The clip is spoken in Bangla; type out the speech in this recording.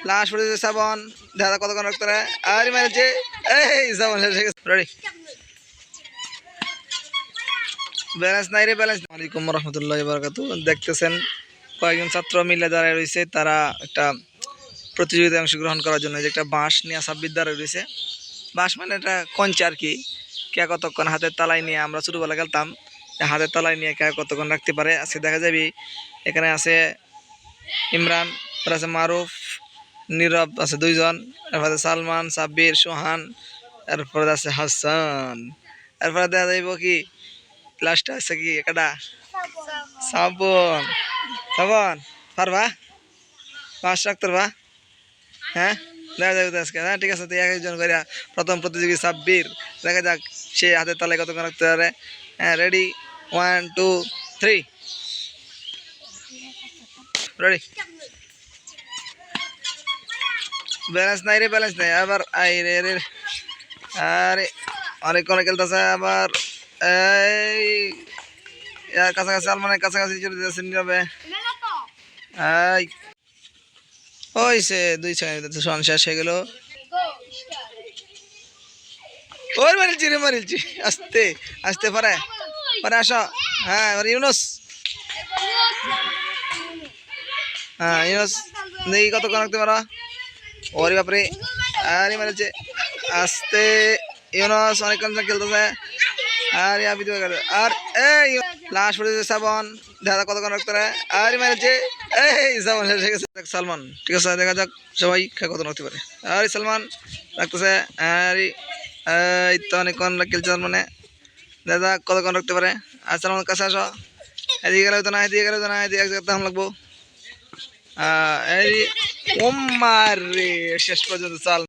লাস্ট পর্যন্ত সাবন দেখা কতক্ষণ রাখতে পারে আর মারছে এই সাবন রেডি ব্যালেন্স নাই রে ব্যালেন্স। আলাইকুম রহমতুল্লাহ বারাকাতু। দেখতেছেন কয়েকজন ছাত্র মিলে যারা রয়েছে তারা একটা প্রতিযোগিতায় অংশগ্রহণ করার জন্য যে একটা বাঁশ নিয়ে সাব্বির দ্বারা রয়েছে। বাঁশ মানে এটা কঞ্চি আর কি, কে কতক্ষণ হাতের তালায় নিয়ে, আমরা ছোটোবেলা খেলতাম হাতের তালায় নিয়ে কে কতক্ষণ রাখতে পারে। আজকে দেখা যাবে এখানে আছে ইমরান, আছে মারুফ, নীরব আছে দুইজন, এরপরে সালমান, সাব্বির, সোহান, এরপরে আছে হাসান, এরপরে দেখা যাইব কি লাস্টে আছে কি একটা সাবন। সাবন পারবা পাঁচ রাখতে পারবা? হ্যাঁ দেখা যাবে আজকে। হ্যাঁ ঠিক আছে, তুই একজন করে প্রথম প্রতিযোগী সাব্বির, দেখা যাক সে হাতের তালায় কতক্ষণ রাখতে পারে। হ্যাঁ রেডি, 1 2 3 রেডি। ব্যালেন্স নাই রে ব্যালেন্স নাই আবার আই রে রে আরে অনেকক্ষণ খেলতেছে আবার এই কাছাকাছি সালমানের কাছাকাছি চলে যাচ্ছে নীরবে। এই হইছে 2 সেকেন্ড সন শেষ হয়ে গেল। ওর মারিলছি রে মারিলছি, আস্তে আস্তে পারে পারে আসো। হ্যাঁ এবার ইউনুস, হ্যাঁ ইউনুস দেখি কতক্ষণ রাখতে পারো। ওরে বাপরে আরে মারিলছে আস্তে। ইউনুস অনেকক্ষণ খেলতেছে আর আর এই লাস্ট পর্যন্ত সাবন দেখা কতক্ষণ রাখতে পারে আর মারিলছে এই সাবন শেষ হয়ে গেছে। সালমান ঠিক আছে, দেখা যাক সবাই কত রাখতে পারে। আর সালমান রাখতেছে আর এই তো অনেকক্ষণ খেলছে মানে, দেখা যাক কতক্ষণ রাখতে পারে। আর সালমান কাছে আসো, এদিকে গেলে তো না, এদিকে গেলে তো না, এদিকে এক জায়গায় লাগবো। এই ওমার রে শেষ পর্যন্ত চাল